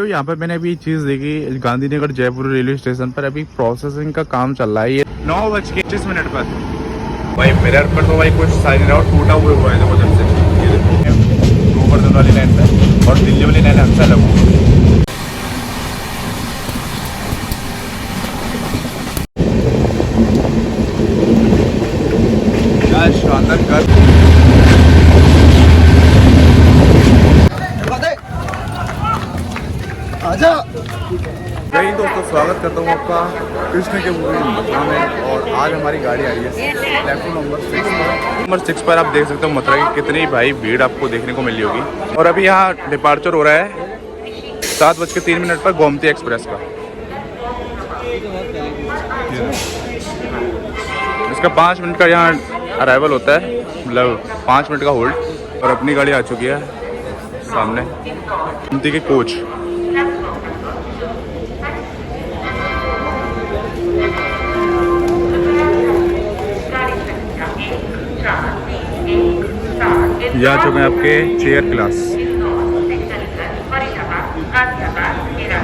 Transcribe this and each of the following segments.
तो यहाँ पर मैंने अभी चीज़ देखी, गांधीनगर जयपुर रेलवे स्टेशन पर अभी प्रोसेसिंग का काम चल रहा है। ये 9:25 पर भाई मिरर पर तो भाई कुछ साइन राउट टूटा हुआ है देखो जब से। ये देखो गोवर्धन वाली लाइन पर और दिल्ली वाली लाइन अच्छा लगा। क्या शानदार कर आजा। नहीं दोस्तों, स्वागत करता हूँ आपका कृष्ण के मूवी मथुरा में। और आज हमारी गाड़ी आ रही है प्लेटफॉर्म नंबर 6 पर। आप देख सकते हो मथुरा की कितनी भाई भीड़ आपको देखने को मिली होगी। और अभी यहाँ डिपार्चर हो रहा है 7:03 पर गोमती एक्सप्रेस का। इसका 5 मिनट का यहाँ अराइवल होता है, मतलब 5 मिनट का होल्ड। और अपनी गाड़ी आ चुकी है सामने, गोमती के कोच। ये आ चुके हैं आपके चेयर क्लास।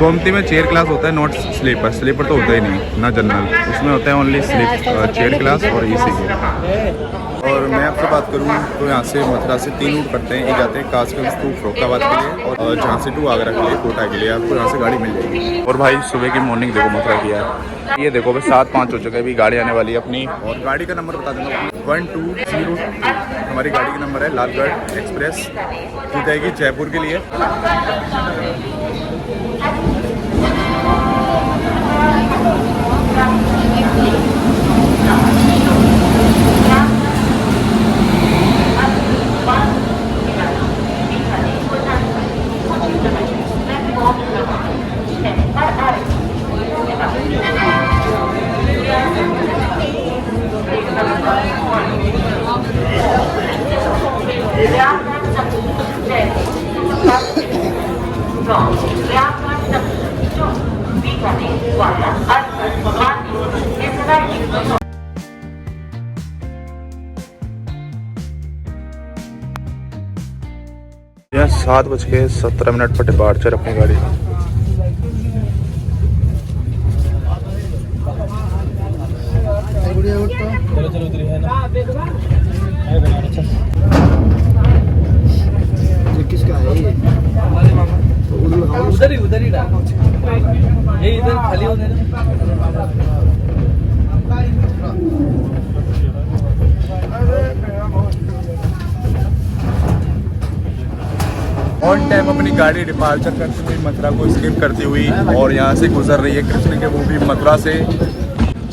गोमती में चेयर क्लास होता है, नॉट स्लीपर। स्लीपर तो होता ही नहीं, ना जनरल, उसमें होता है ओनली चेयर क्लास और एसी। और मैं आपसे बात करूँ तो यहाँ से मथुरा से 3 रूट करते हैं। एक जाते हैं कासगंज टू फरोख्ताबाद के लिए, और जहाँ से टू आगरा के लिए, कोटा के लिए आपको यहाँ से गाड़ी मिल जाएगी। और भाई सुबह की मॉर्निंग देखो मथुरा की है। ये देखो बस 7:05 हो चुका है, अभी गाड़ी आने वाली है अपनी। और गाड़ी का नंबर बता दूँगा 1202। हमारी गाड़ी का नंबर है। लालगढ़ एक्सप्रेस की जाएगी जयपुर के लिए। यह 7:17 पर डिपार्चर अपनी गाड़ी। किसका है ये? उधर ही डाल, ये इधर खाली होने ऑन टाइम अपनी गाड़ी डिपार्चर करती हुई मथुरा को स्किप करती हुई और यहाँ से गुजर रही है कृष्ण के मूवी मथुरा से।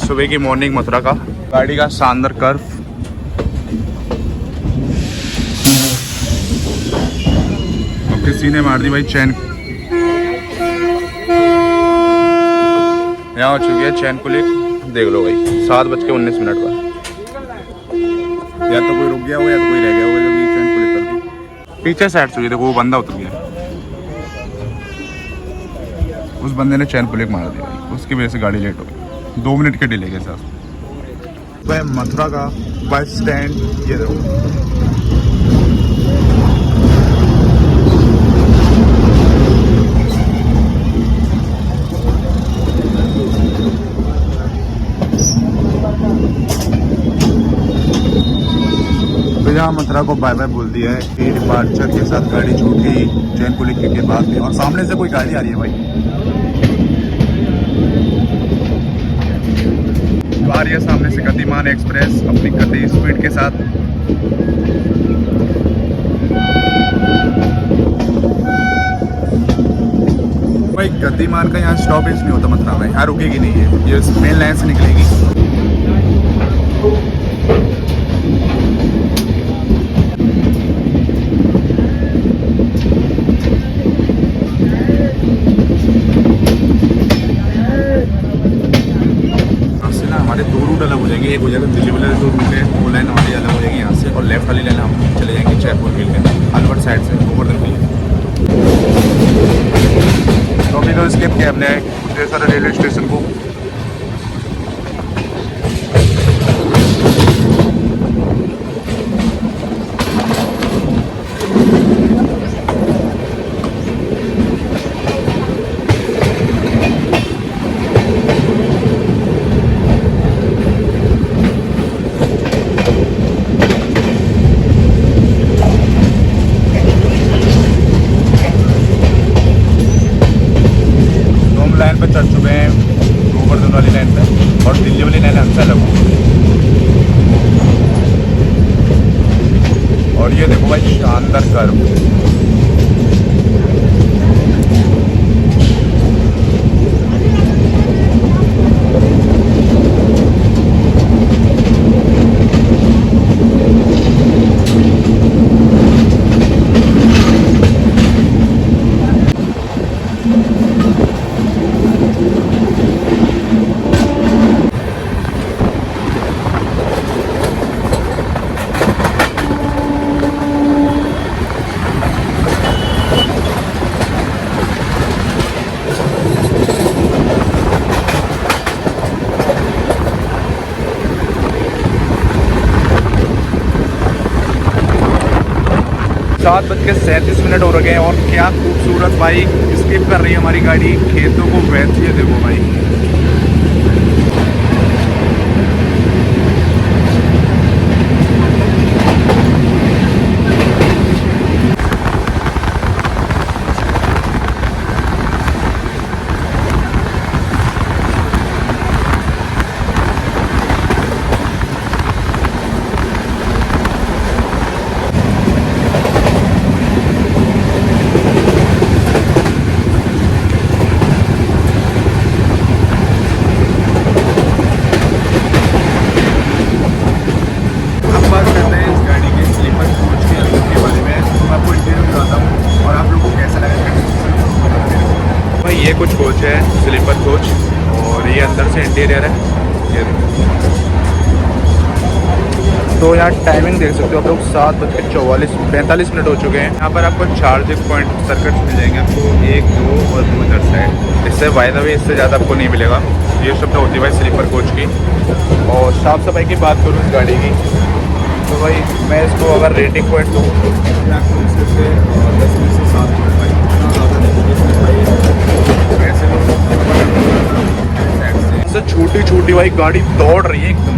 सुबह की मॉर्निंग मथुरा का गाड़ी का शानदार कर्व। किसी ने मार दी भाई चैन, यहाँ हो चुकी है चैन पुलिस। देख लो भाई 7:19 पर। या तो कोई रुक गया हो या तो कोई रह गया हो, जब ये चैन पुलिस कर दी। पीछे साइड चुकी, देखो वो बंदा उतर गया, उस बंदे ने चैन पुलिस मार दिया, उसकी वजह से गाड़ी लेट हो गई 2 मिनट के डिले के साथ। वह मथुरा का बस स्टैंड, ये देखो। यहाँ मथुरा को बाय बाय बोल दिया है कि डिपार्चर के साथ गाड़ी छूटी चैन पुलिस के बाद में। और सामने से कोई गाड़ी आ रही है भाई, आ रही है सामने से गतिमान एक्सप्रेस अपनी गति स्पीड के साथ। भाई गतिमान का यहाँ स्टॉपेज नहीं होता मथुरा में, यहाँ रुकेगी नहीं है, ये मेन लाइन से निकलेगी। हमारे 2 रूट अलग हो जाएंगे, एक हो जाएगा दिल्ली वाले जो रूट है वो लाइन हमारी अलग हो जाएगी यहाँ से, और लेफ्ट वाली लाइन हम चले जाएंगे जयपुर के लिए अलवर साइड से गोवर्धन के लिए। तो अभी तो स्किप किया हमने ढेर सारे रेलवे स्टेशन को। पे चढ़ चुके हैं गोवर्धन वाली लाइन पे और दिल्ली वाली लाइन हमसे अलग होगी। और ये देखो भाई शानदार कर्व। सात बज के 37 हो रहे हैं और क्या खूबसूरत बाइक स्किप कर रही है हमारी गाड़ी खेतों को बहती है। देखो भाई ये कुछ कोच है स्लीपर कोच और ये अंदर से इंटीरियर है ये। तो यहाँ टाइमिंग देख सकते हो आप लोग 7:45 हो चुके हैं। यहाँ पर आपको चार्जिंग पॉइंट सर्किट मिल जाएंगे आपको 1, 2 और 2 इधर साइड। इससे बाय द वे इससे ज़्यादा आपको नहीं मिलेगा। ये शब्द होती है भाई स्लीपर कोच की। और साफ़ सफाई की बात करूँ इस गाड़ी की तो भाई मैं इसको अगर रेटिंग पॉइंट दूँ मैं आपको इससे 10 में से 7 से छोटी छोटी भाई गाड़ी दौड़ रही है एकदम।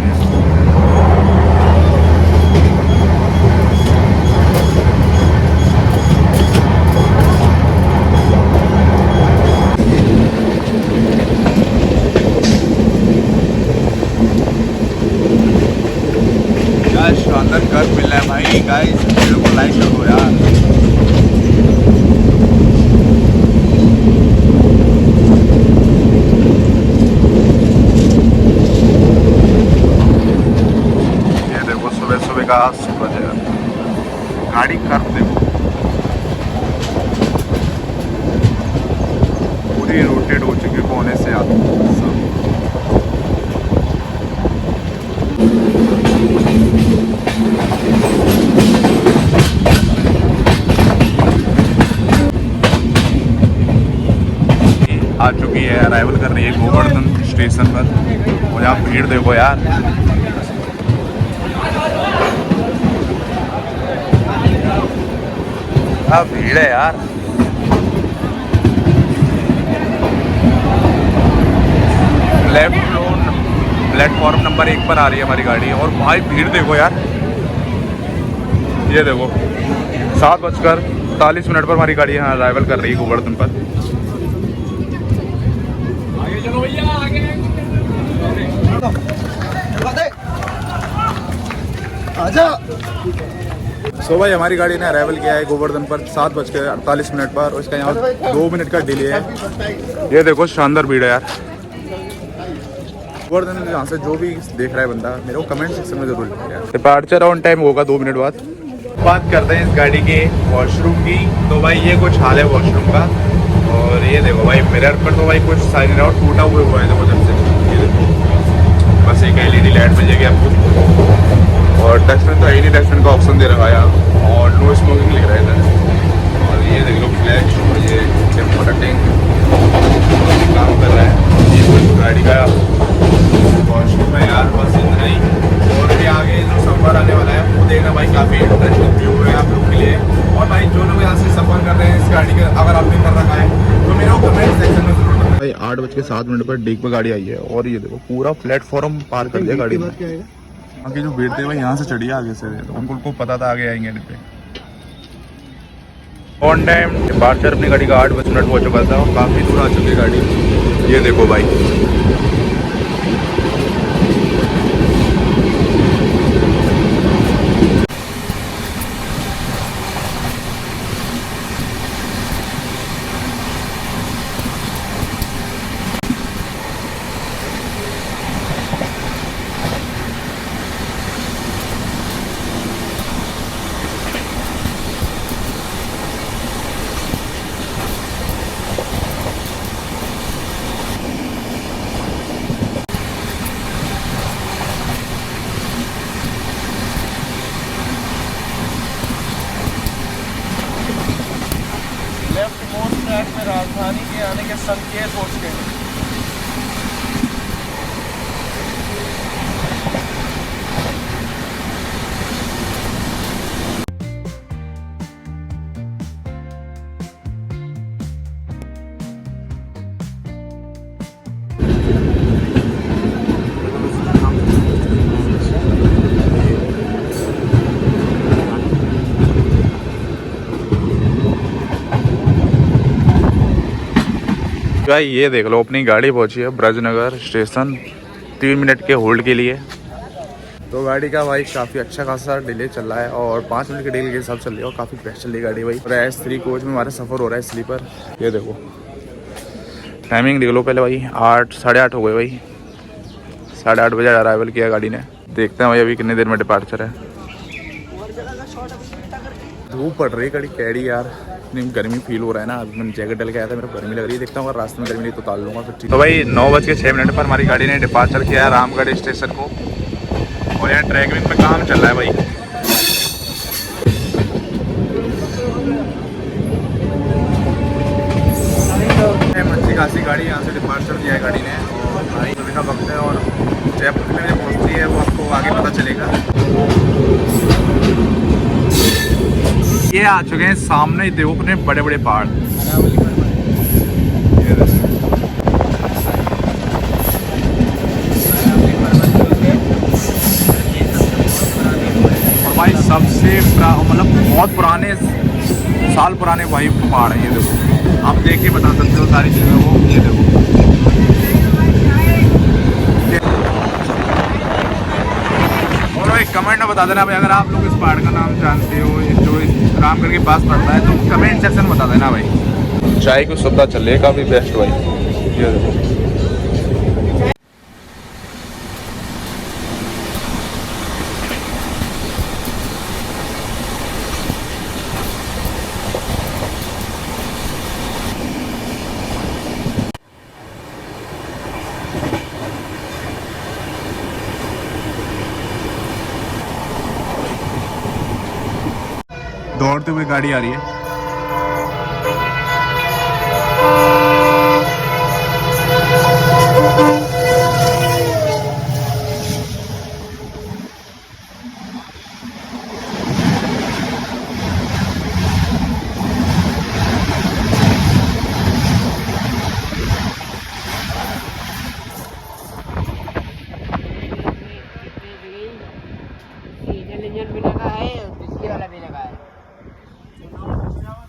क्या शानदार कर्व मिल रहा है भाई। गाइस वीडियो को लाइक करो यार। का सूरज है गाड़ी कर देखो पूरी रोटेट हो चुकी है कोने से आते आ चुकी है। अराइवल कर रही है गोवर्धन स्टेशन पर और यहाँ भीड़ देखो यार। भीड़ है यार। प्लेटफॉर्म नंबर 1 पर आ रही है हमारी गाड़ी और भाई भीड़ देखो यार। ये देखो 7:40 पर हमारी गाड़ी यहाँ अराइवल कर रही है गोवर्धन पर। आगे चलो भैया आगे। आजा। सो भाई हमारी गाड़ी ने अराइवल किया है गोवर्धन पर 7:48 पर और इसका यहाँ 2 मिनट का डिले है। ये देखो शानदार भीड़ है यार गोवर्धन। यहाँ से जो भी देख रहा है बंदा मेरे को कमेंट सेक्शन में जरूर लिखेगा। डिपार्चर ऑन टाइम होगा 2 मिनट बाद। बात करते हैं इस गाड़ी के वॉशरूम की। तो भाई ये कुछ हाल है वॉशरूम का। और ये देखो भाई मिरर पर तो भाई कुछ साइड आउट टूटा हुआ है देखो जब से। बस एक LED लाइट मिल जाएगी आपको और डस्टबिन तो नहीं, डस्टबिन का ऑप्शन दे रखा है यहाँ और नो स्मोकिंग लिख रहा है इधर। और ये देख लो फ्लैश और ये टेम्पोटिंग काम कर रहा है। ये कुछ गाड़ी का वॉशरूम है यार। बस इतना ही। और भी आगे जो सफ़र आने वाला है वो देखना भाई काफ़ी इंटरेस्टिंग व्यू है आप लोग के लिए। और भाई जो लोग यहाँ से सफ़र कर रहे हैं इस गाड़ी का अगर आपने कर रखा है तो मेरे को कमेंट सेक्शन में जरूर बताएं। भाई 8:07 पर डीग पर गाड़ी आई है और ये देखो पूरा प्लेटफॉर्म पार कर दिया गाड़ी में। आगे जो भीड़ थे भाई यहाँ से चढ़ी आगे से तो उनको पता था आगे आएंगे डिब्बे। ऑन टाइम डिपार्चर अपनी गाड़ी का 8 मिनट हो चुका था और काफ़ी दूर आ चुकी है गाड़ी। ये देखो भाई, लेफ्ट मोस्ट ट्रैक में राजधानी के आने के संकेत पहुंच गए। भाई ये देख लो, अपनी गाड़ी पहुंची है ब्रजनगर स्टेशन 3 मिनट के होल्ड के लिए। तो गाड़ी का भाई काफ़ी अच्छा खासा डिले चल रहा है और 5 मिनट के डिले के हिसाब चल रही है और काफ़ी बेस्ट चल रही है गाड़ी भाई। और S3 कोच में हमारा सफ़र हो रहा है स्लीपर। ये देखो टाइमिंग देख लो पहले भाई, 8 साढ़े 8 हो गए भाई, 8:30 बजे अराइवल किया गाड़ी ने। देखते हैं भाई अभी कितनी देर में डिपार्चर है। धूप पड़ रही है, गाड़ी कैडी यार, इतनी गर्मी फील हो रहा है ना। अभी मैंने जैकेट डाल के आया था, मेरे को गर्मी लग रही है। देखता हूँ अगर रास्ते में गर्मी नहीं तो उतार लूँगा फिर ठीक। तो भाई 9:06 पर हमारी गाड़ी ने डिपार्चर किया है रामगढ़ स्टेशन को। और यहाँ ट्रैकिंग में काम चल रहा है भाई। अच्छी खासी गाड़ी यहाँ से डिपार्चर किया है गाड़ी ने। और भाई अभी का वक्त है और जयपुर में जो पहुँचती है वो आपको आगे पता चलेगा। ये आ चुके हैं सामने ही, देखो कितने बड़े बड़े पहाड़। और भाई सबसे मतलब बहुत पुराने साल पुराने भाई पहाड़ हैं। ये देखो आप देख के बता सकते हो सारी चीज़ें वो। ये देखो और भाई कमेंट में बता देना भाई अगर आप लोग इस पहाड़ का नाम जानते हो जो इस रामगढ़ के पास पड़ता है तो कमेंट सेक्शन में बता देना भाई। चाय की सुविधा चल रही है काफ़ी बेस्ट भाई। ये देखो दौड़ते हुए गाड़ी आ रही है।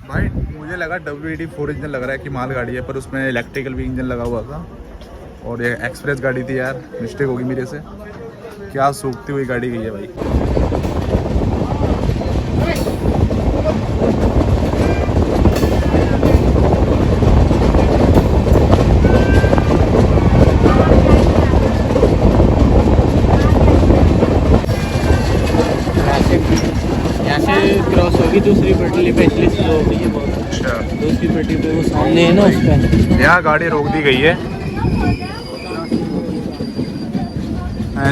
भाई मुझे लगा WD-4 इंजन लग रहा है कि माल गाड़ी है, पर उसमें इलेक्ट्रिकल भी इंजन लगा हुआ था और ये एक्सप्रेस गाड़ी थी यार, मिस्टेक होगी मेरे से। क्या सूखती हुई गाड़ी गई है भाई। क्रॉस होगी दूसरी पटरी पे, इसलिए स्लो हो गई है बहुत। अच्छा दूसरी पटरी पे वो सामने है ना उस पर यहाँ गाड़ी रोक दी गई है।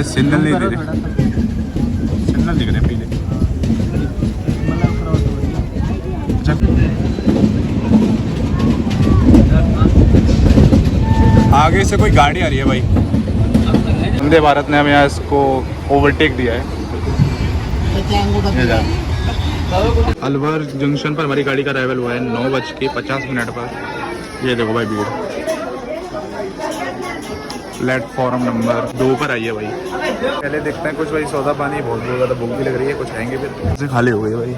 सिग्नल नहीं दे रहे, सिग्नल दिख रहे हैं पीले। आगे से कोई गाड़ी आ रही है भाई। वंदे भारत ने हमें यहाँ इसको ओवरटेक दिया है। अलवर जंक्शन पर हमारी गाड़ी का अराइवल हुआ है 9:50 पर। ये देखो भाई भीड़, प्लेटफॉर्म नंबर 2 पर आई है भाई। पहले देखते हैं कुछ भाई सौदा पानी, बहुत ज़्यादा भूख भी लग रही है, कुछ खाएंगे फिर से। खाली हो गई भाई।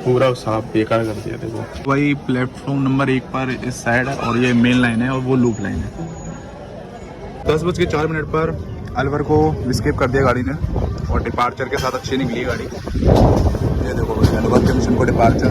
पूरा साफ बेकार कर दिया देखो। वही प्लेटफॉर्म नंबर 1 पर इस साइड है और ये मेन लाइन है और वो लूप लाइन है। 10:04 पर अलवर को विस्केप कर दिया गाड़ी ने और डिपार्चर के साथ अच्छी निकली गाड़ी। ये देखो अलवर जंक्शन को डिपार्चर।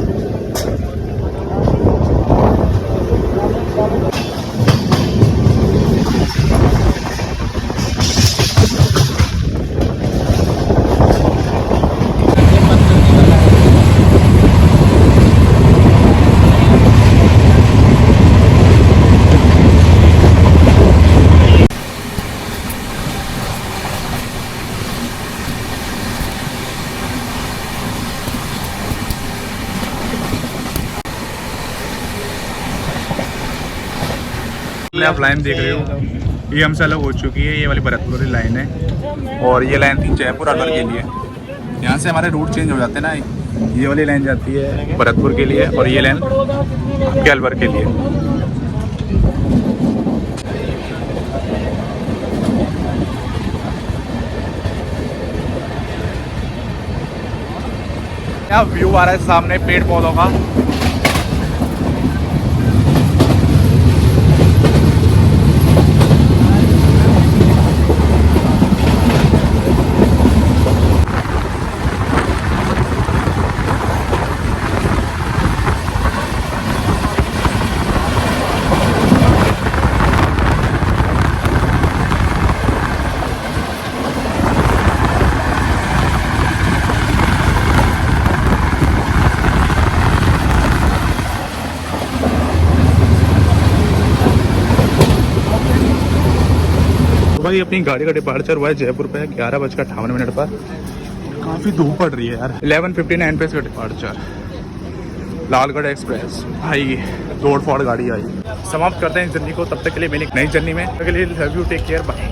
आप लाइन देख रहे हो, ये हमसे अलग हो चुकी है। ये वाली भरतपुर वाली लाइन है और ये लाइन थी जयपुर अलवर के लिए। यहाँ से हमारे रूट चेंज हो जाते हैं ना। ये वाली लाइन जाती है भरतपुर के लिए और ये लाइन आपके अलवर के लिए। यहाँ व्यू आ रहा है सामने पेड़ पौधों का। भाई अपनी गाड़ी का डिपार्चर हुआ है जयपुर पे 11:58 पर। काफ़ी धूप पड़ रही है यार। 11:59 पे इसका डिपार्चर। लालगढ़ एक्सप्रेस भाई दौड़ फोड़ गाड़ी आई। समाप्त करते हैं इस जर्नी को। तब तक के लिए मेरी नई जर्नी में love you, take care, bye.